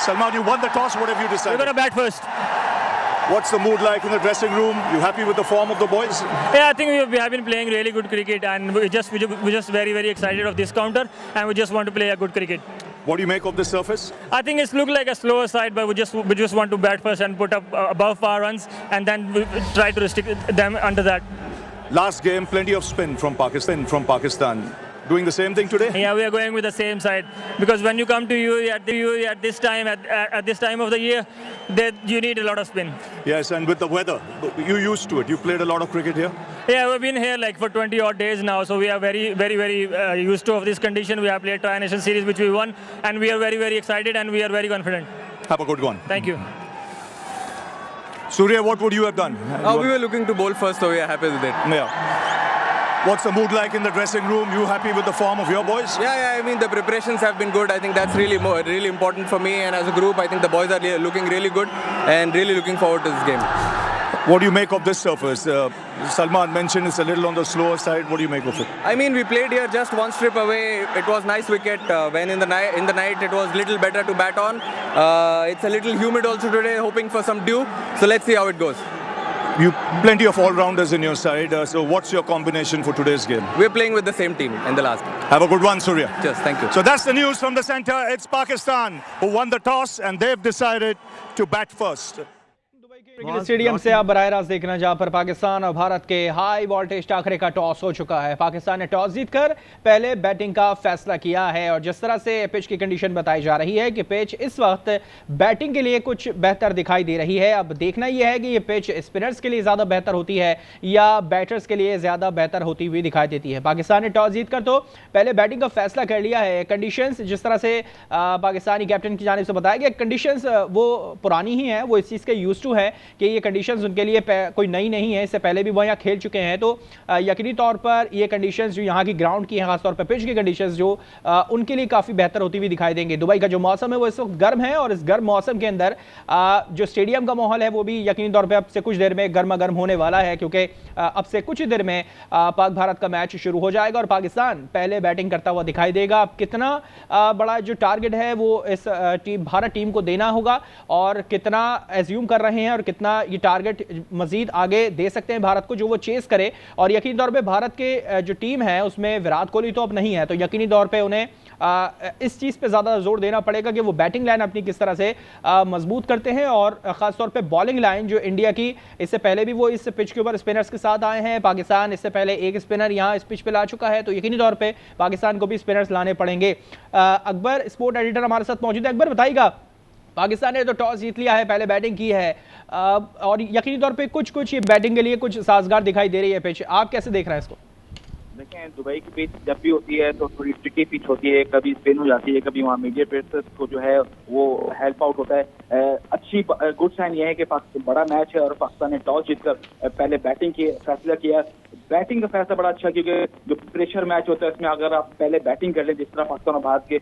Salman, you won the toss. What have you We're decided? going to bat first. What's the mood like in the dressing room? You happy with the form of the boys? Yeah, I think we have been playing really good cricket, and we're just very excited of this counter, and we just want to play a good cricket. What do you make of this surface? I think it's looked like a slower side, but we just want to bat first and put up above par runs, and then we try to restrict them under that. Last game, plenty of spin from Pakistan. Doing the same thing today? Yeah, we are going with the same side, because when you come to UAE at this time of the year, you need a lot of spin. Yes, and with the weather, you used to it. You played a lot of cricket here? Yeah, we've been here like for 20 odd days now, so we are very used to of this condition. We have played Tri-Nation Series, which we won, and we are very excited, and we are very confident. Have a good one. Thank you. Surya, what would you have done? We were looking to bowl first, so we are happy with it. Yeah. What's the mood like in the dressing room? You happy with the form of your boys? Yeah, I mean, the preparations have been good. I think that's really important for me, and as a group, I think the boys are looking really good and really looking forward to this game. What do you make of this surface? Salman mentioned it's a little on the slower side. What do you make of it? I mean, we played here just one strip away. It was nice wicket. When in the night it was little better to bat on. It's a little humid also today, hoping for some dew. So let's see how it goes. You plenty of all-rounders in your side. So what's your combination for today's game? We're playing with the same team in the last. Have a good one, Surya. Cheers, thank you. So that's the news from the center. It's Pakistan who won the toss, and they've decided to bat first. Cricket stadium से आप बराह रास्त देखना, जहां पर पाकिस्तान और भारत के high voltage Thakare का toss हो चुका है। पाकिस्तान ने टॉस जीतकर पहले बैटिंग का फैसला किया है, और जिस तरह से पिच की कंडीशन बताई जा रही है कि पिच इस वक्त बैटिंग के लिए कुछ बेहतर दिखाई दे रही है। अब देखना यह है कि ये पिच स्पिनर्स के लिए ज़्यादा बेहतर होती है या बैटर्स के लिए ज़्यादा बेहतर होती हुई दिखाई देती है। पाकिस्तान ने टॉस जीतकर तो पहले बैटिंग का फैसला कर लिया है। कंडीशंस जिस तरह से पाकिस्तानी कैप्टन की जानिब से बताया गया, कंडीशंस वो पुरानी ही हैं, वो इस चीज़ के यूज्ड टू है कि ये कंडीशंस उनके लिए कोई नई नहीं है, इससे पहले भी वो यहाँ खेल चुके हैं। तो यकीनी तौर पर ये कंडीशंस जो यहाँ की ग्राउंड की हैं, खासतौर पर पिच की कंडीशंस जो उनके लिए काफ़ी बेहतर होती हुई दिखाई देंगे। दुबई का जो मौसम है वो इस वक्त गर्म है, और इस गर्म मौसम के अंदर जो स्टेडियम का माहौल है वो भी यकीनी तौर पर अब से कुछ देर में गर्मा गर्म होने वाला है, क्योंकि अब से कुछ ही देर में पाक भारत का मैच शुरू हो जाएगा और पाकिस्तान पहले बैटिंग करता हुआ दिखाई देगा। अब कितना बड़ा जो टारगेट है वो इस भारत टीम को देना होगा, और कितना एज्यूम कर रहे हैं और कितना ये टारगेट मजीद आगे दे सकते हैं भारत को जो वो चेस करे। और यकीनी तौर पे भारत के जो टीम है उसमें विराट कोहली तो अब नहीं है, तो यकीनी तौर पे उन्हें इस चीज़ पे ज़्यादा जोर देना पड़ेगा कि वो बैटिंग लाइन अपनी किस तरह से मजबूत करते हैं, और ख़ासतौर पे बॉलिंग लाइन जो इंडिया की, इससे पहले भी वो इस पिच के ऊपर स्पिनर्स के साथ आए हैं। पाकिस्तान इससे पहले एक स्पिनर यहाँ इस पिच पे ला चुका है, तो यकीनी तौर पे पाकिस्तान को भी स्पिनर्स लाने पड़ेंगे। अकबर स्पोर्ट एडिटर हमारे साथ मौजूद है। अकबर, बताइएगा, पाकिस्तान ने तो टॉस जीत लिया है, पहले बैटिंग की है, और यकीनी तौर पे कुछ ये बैटिंग के लिए कुछ साजगार दिखाई दे रही है पिच, आप कैसे देख रहे हैं इसको? देखें, दुबई की पिच जब भी होती है तो थोड़ी ट्रिकी पिच होती है, कभी स्पिन हो जाती है, कभी वहाँ मीडियम पेसर्स को जो है वो हेल्प आउट होता है। अच्छी गुड साइन ये है कि बड़ा मैच है और पाकिस्तान ने टॉस जीतकर पहले बैटिंग की फैसला किया। बैटिंग का फैसला बड़ा अच्छा, क्योंकि जो प्रेशर मैच होता है उसमें अगर आप पहले बैटिंग कर लें, जिस तरह पाकिस्तान और भारत के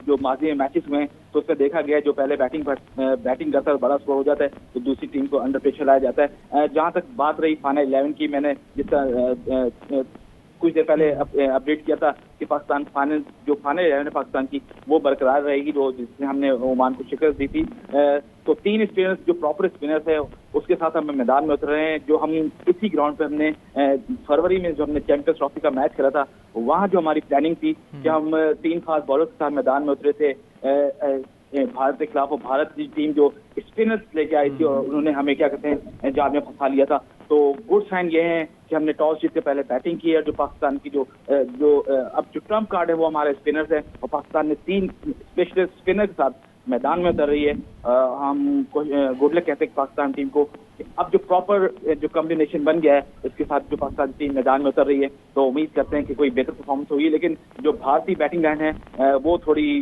जो माजी में मैचेस हुए हैं, तो उसमें देखा गया जो पहले बैटिंग करता है बड़ा स्कोर हो जाता है, तो दूसरी टीम को अंडर प्रेशर लाया जाता है। जहाँ तक बात रही फाइनल 11 की, मैंने जिस तरह कुछ देर पहले अपडेट किया था कि पाकिस्तान फाइनल 11 है पाकिस्तान की, वो बरकरार रहेगी जो जिसने हमने ओमान को शिकस्त दी थी। तो 3 स्पिनर्स जो प्रॉपर स्पिनर्स है उसके साथ हम मैदान में उतर रहे हैं। जो हम इसी ग्राउंड पे हमने फरवरी में जो हमने चैंपियंस ट्रॉफी का मैच खेला था, वहाँ जो हमारी प्लानिंग थी कि हम 3 फास्ट बॉलर्स के साथ मैदान में उतरे थे भारत के खिलाफ, और भारत की टीम जो स्पिनर्स लेके आई थी और उन्होंने हमें क्या कहते हैं जाल में फंसा लिया था। तो गुड साइन ये है कि हमने टॉस जीत के पहले बैटिंग की है। जो पाकिस्तान की जो ट्रम्प कार्ड है वो हमारे स्पिनर्स है, और पाकिस्तान ने 3 स्पेशलिस्ट स्पिनर के साथ मैदान में उतर रही है। हम गुड लक कहते हैं पाकिस्तान टीम को। अब जो प्रॉपर जो कॉम्बिनेशन बन गया है इसके साथ जो पाकिस्तान टीम मैदान में उतर रही है, तो उम्मीद करते हैं कि कोई बेहतर परफॉर्मेंस होगी। लेकिन जो भारतीय बैटिंग लाइन है वो थोड़ी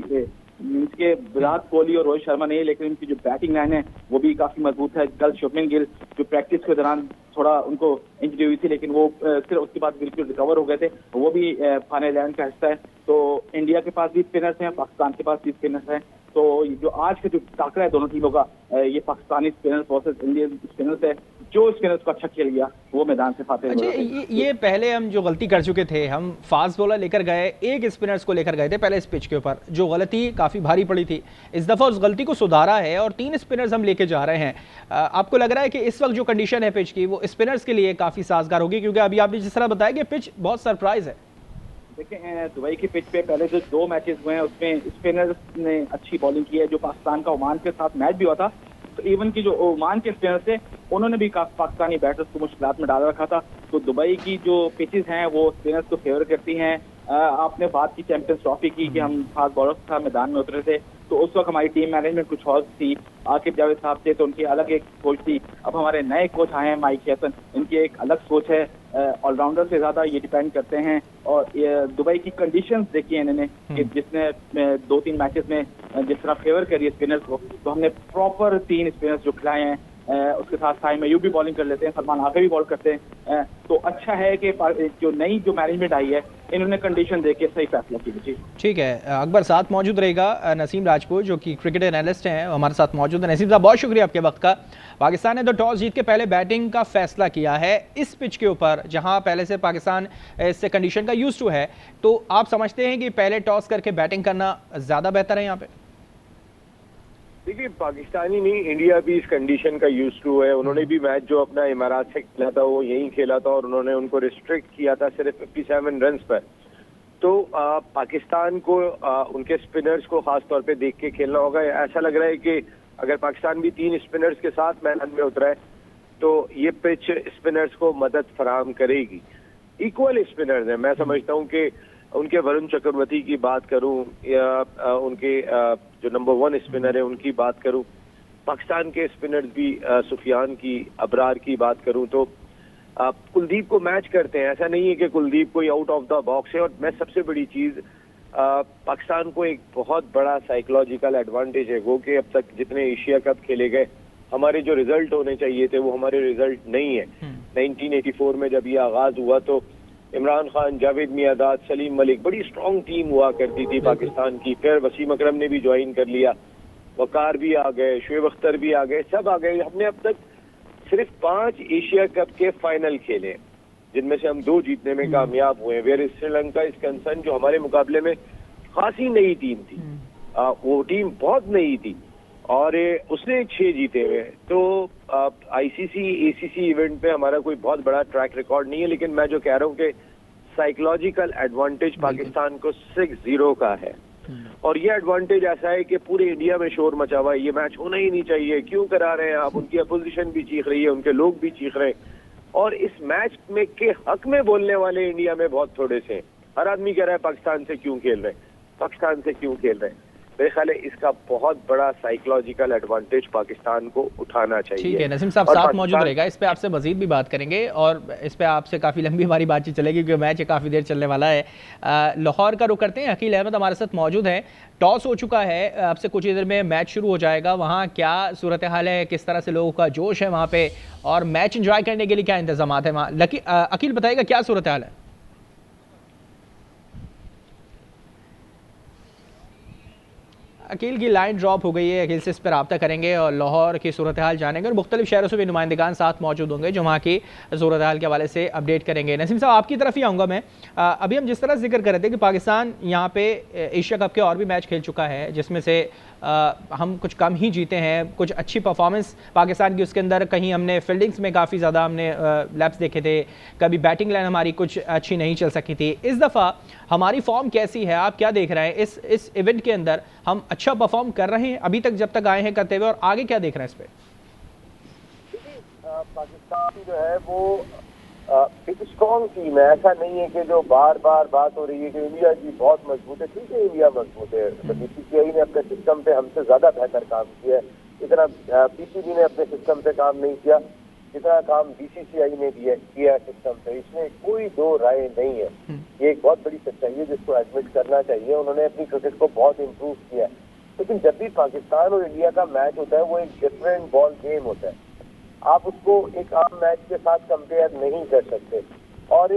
इसके विराट कोहली और रोहित शर्मा नहीं, लेकिन इनकी जो बैटिंग लाइन है वो भी काफी मजबूत है। कल शुभमन गिल जो प्रैक्टिस के दौरान थोड़ा उनको इंजरी हुई थी, लेकिन वो फिर उसके बाद बिल्कुल रिकवर हो गए थे, वो भी फाइनल 11 का हिस्सा है। तो इंडिया के पास भी स्पिनर्स हैं, पाकिस्तान के पास भी स्पिनर्स हैं। तो जो आज का जो टाकरा है दोनों टीमों का, ये Pakistani spinners versus Indian spinners है। जो स्पिनर्स को अच्छा खेल गया वो मैदान से फाते अच्छा, ये पहले हम जो गलती कर चुके थे, हम फास्ट बॉलर लेकर गए, एक स्पिनर्स को लेकर गए थे पहले इस पिच के ऊपर, जो गलती काफ़ी भारी पड़ी थी। इस दफ़ा उस गलती को सुधारा है और 3 स्पिनर्स हम लेके जा रहे हैं। आपको लग रहा है कि इस वक्त जो कंडीशन है पिच की वो स्पिनर्स के लिए काफ़ी साजगार होगी? क्योंकि अभी आपने जिस तरह बताया कि पिच बहुत सरप्राइज है। देखिए, दुबई की पिच पे पहले जो 2 मैचेस हुए हैं उसमें स्पिनर्स ने अच्छी बॉलिंग की है। जो पाकिस्तान का ओमान के साथ मैच भी हुआ था, तो इवन की जो ओमान के स्पिनर्स थे उन्होंने भी पाकिस्तानी बैटर्स को मुश्किलात में डाल रखा था। तो दुबई की जो पिचेस हैं वो स्पिनर्स को फेवर करती हैं। आपने बात की चैंपियंस ट्रॉफी की कि हम फास्ट बॉलर के साथ मैदान में उतरे थे, तो उस वक्त हमारी टीम मैनेजमेंट कुछ और थी। आकिब जावेद साहब थे तो उनकी अलग एक सोच थी। अब हमारे नए कोच आए हैं माइक हैसन, इनकी एक अलग सोच है। ऑलराउंडर से ज्यादा ये डिपेंड करते हैं। और दुबई की कंडीशंस देखी है इन्होंने कि जिसने 2-3 मैचेस में जिस तरह फेवर करी है स्पिनर्स को, तो हमने प्रॉपर 3 स्पिनर्स जो खिलाए हैं। उसके साथ साइम अयूब भी बॉलिंग कर लेते हैं, सलमान आगे भी बॉल करते हैं। तो अच्छा है कि जो नई जो मैनेजमेंट आई है इन्होंने कंडीशन देख के सही फैसला किया। ठीक है, अकबर साथ मौजूद रहेगा, नसीम राजपूत जो कि क्रिकेट एनालिस्ट हैं हमारे साथ मौजूद है। नसीम साहब, बहुत शुक्रिया आपके वक्त का। पाकिस्तान ने तो टॉस जीत के पहले बैटिंग का फैसला किया है इस पिच के ऊपर, जहां पहले से पाकिस्तान इससे कंडीशन का यूज टू है। तो आप समझते हैं कि पहले टॉस करके बैटिंग करना ज़्यादा बेहतर है यहाँ पे? देखिए, पाकिस्तानी नहीं, इंडिया भी इस कंडीशन का यूज टू है। उन्होंने भी मैच जो अपना इमारात से खेला था वो यहीं खेला था और उन्होंने उनको रिस्ट्रिक्ट किया था सिर्फ 57 रन पर। तो पाकिस्तान को उनके स्पिनर्स को खास तौर पे देख के खेलना होगा। ऐसा लग रहा है कि अगर पाकिस्तान भी 3 स्पिनर्स के साथ मैदान में उतरा है तो ये पिच स्पिनर्स को मदद फराहम करेगी। इक्वल स्पिनर्स हैं। मैं समझता हूँ कि उनके वरुण चक्रवर्ती की बात करूं या उनके जो नंबर 1 स्पिनर है उनकी बात करूं, पाकिस्तान के स्पिनर्स भी सुफियान की, अबरार की बात करूं, तो कुलदीप को मैच करते हैं। ऐसा नहीं है कि कुलदीप कोई आउट ऑफ द बॉक्स है। और मैं सबसे बड़ी चीज, पाकिस्तान को एक बहुत बड़ा साइकोलॉजिकल एडवांटेज है वो कि अब तक जितने एशिया कप खेले गए हमारे जो रिजल्ट होने चाहिए थे वो हमारे रिजल्ट नहीं है। 1984 में जब ये आगाज हुआ तो इमरान खान, जावेद मियादाद, सलीम मलिक, बड़ी स्ट्रॉन्ग टीम हुआ करती थी पाकिस्तान की। फिर वसीम अकरम ने भी ज्वाइन कर लिया, वकार भी आ गए, शुएब अख्तर भी आ गए, सब आ गए। हमने अब तक सिर्फ 5 एशिया कप के फाइनल खेले जिनमें से हम 2 जीतने में कामयाब हुए। वेयर श्रीलंका इज कंसर्न, जो हमारे मुकाबले में खासी नई टीम थी, वो टीम बहुत नई थी और उसने 6 जीते हुए। तो आईसीसी एसीसी इवेंट पे हमारा कोई बहुत बड़ा ट्रैक रिकॉर्ड नहीं है, लेकिन मैं जो कह रहा हूँ कि साइकोलॉजिकल एडवांटेज पाकिस्तान को 6-0 का है। और ये एडवांटेज ऐसा है कि पूरे इंडिया में शोर मचा हुआ है, ये मैच होना ही नहीं चाहिए, क्यों करा रहे हैं आप। उनकी अपोजिशन भी चीख रही है, उनके लोग भी चीख रहे हैं और इस मैच में के हक में बोलने वाले इंडिया में बहुत थोड़े से हैं। हर आदमी कह रहा है पाकिस्तान से क्यों खेल रहे हैं, पाकिस्तान से क्यों खेल रहे हैं। मेरे ख्याल है इसका बहुत बड़ा साइकोलॉजिकल एडवांटेज पाकिस्तान को उठाना चाहिए। ठीक है, नसीम साहब साथ मौजूद रहेगा, इस पे आपसे मजीद भी बात करेंगे और इस पे आपसे काफ़ी लंबी हमारी बातचीत चलेगी क्योंकि मैच काफ़ी देर चलने वाला है। लाहौर का रुख करते हैं, अकील अहमद हमारे साथ मौजूद हैं। टॉस हो चुका है, आपसे कुछ ही देर में मैच शुरू हो जाएगा। वहाँ क्या सूरत हाल है, किस तरह से लोगों का जोश है वहाँ पे और मैच इंजॉय करने के लिए क्या इंतजाम है वहाँ? अकील बताइएगा क्या सूरत हाल है? अकील की लाइन ड्रॉप हो गई है, अकील से इस पर रब्ता करेंगे और लाहौर की सूरत हाल जानेंगे और मुख्तलिफ शहरों से भी नुमाइंदगान साथ मौजूद होंगे जो वहाँ की सूरत हाल के हवाले से अपडेट करेंगे। नसीम साहब, आपकी तरफ ही आऊँगा मैं। अभी हम जिस तरह जिक्र कर रहे थे कि पाकिस्तान यहाँ पे एशिया कप के और भी मैच खेल चुका है जिसमें से हम कुछ कम ही जीते हैं, कुछ अच्छी परफॉर्मेंस पाकिस्तान की उसके अंदर, कहीं हमने फील्डिंग्स में काफ़ी ज़्यादा हमने लैप्स देखे थे, कभी बैटिंग लाइन हमारी कुछ अच्छी नहीं चल सकी थी। इस दफ़ा हमारी फॉर्म कैसी है, आप क्या देख रहे हैं इस इवेंट के अंदर? हम अच्छा परफॉर्म कर रहे हैं अभी तक जब तक आए हैं करते हुए, और आगे क्या देख रहे हैं इस पर? पाकिस्तान जो है वो एक स्ट्रॉन्ग टीम है। ऐसा नहीं है कि जो बार बार बात हो रही है कि इंडिया की बहुत मजबूत है। ठीक है, इंडिया मजबूत है, तो बीसीसीआई ने अपने सिस्टम पे हमसे ज्यादा बेहतर काम किया है। इतना पीसीबी ने अपने सिस्टम पे काम नहीं किया जितना काम बीसीसीआई ने किया सिस्टम पे। इसमें कोई 2 राय नहीं है। ये एक बहुत बड़ी सच्चाई है जिसको एडमिट करना चाहिए। उन्होंने अपनी क्रिकेट को बहुत इम्प्रूव किया है, लेकिन जब भी पाकिस्तान और इंडिया का मैच होता है वो एक डिफरेंट बॉल गेम होता है। आप उसको एक आम मैच के साथ कंपेयर नहीं कर सकते। और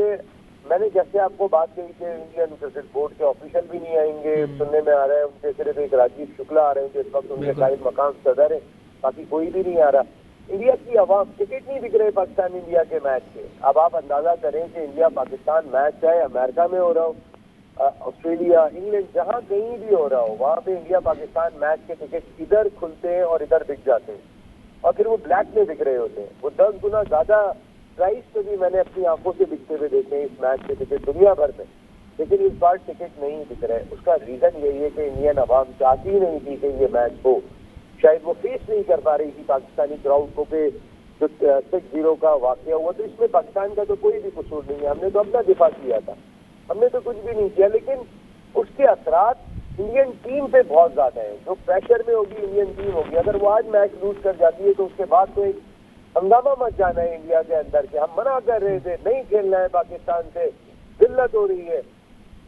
मैंने जैसे आपको बात कही कि इंडियन क्रिकेट बोर्ड के ऑफिशियल भी नहीं आएंगे, सुनने में आ रहा है उनके सिर्फ एक राजीव शुक्ला आ रहे हैं, इस वक्त उनके कायद मकाम सदर है, बाकी कोई भी नहीं आ रहा। इंडिया की आवाम टिकट नहीं बिक रहे पाकिस्तान इंडिया के मैच के। अब आप अंदाजा करें कि इंडिया पाकिस्तान मैच चाहे अमेरिका में हो रहा हो, ऑस्ट्रेलिया, इंग्लैंड, जहां कहीं भी हो रहा हो, वहां पे इंडिया पाकिस्तान मैच के टिकट इधर खुलते हैं और इधर बिक जाते हैं और फिर वो ब्लैक में बिक रहे होते हैं। वो 10 गुना ज्यादा प्राइस पे भी मैंने अपनी आंखों से बिकते हुए देखे हैं इस मैच के टिकट दुनिया भर में, लेकिन इस बार टिकट नहीं बिक रहे। उसका रीजन यही है कि इंडियन अवाम चाहती ही नहीं थी कि ये मैच हो, शायद वो फेस नहीं कर पा रही थी पाकिस्तानी क्राउड को पे जो 6-0 का वाकया हुआ। तो इसमें पाकिस्तान का तो कोई भी कसूर नहीं है, हमने तो अपना दिफा किया था, हमने तो कुछ भी नहीं किया, लेकिन उसके असरात इंडियन टीम पे बहुत ज्यादा है। जो प्रेशर में होगी इंडियन टीम होगी, अगर वो आज मैच लूज कर जाती है तो उसके बाद तो एक हंगामा मच जाना है इंडिया के अंदर कि हम मना कर रहे थे, नहीं खेलना है पाकिस्तान से, दिल्लत हो रही है।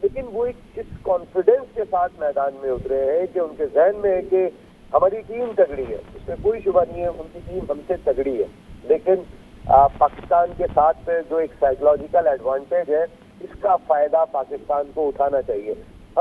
लेकिन वो एक इस कॉन्फिडेंस के साथ मैदान में उतरे हैं कि उनके जहन में है कि हमारी टीम तगड़ी है, इसमें कोई शुबा नहीं है, उनकी टीम हमसे तगड़ी है। लेकिन पाकिस्तान के साथ जो एक साइकोलॉजिकल एडवांटेज है, इसका फायदा पाकिस्तान को उठाना चाहिए।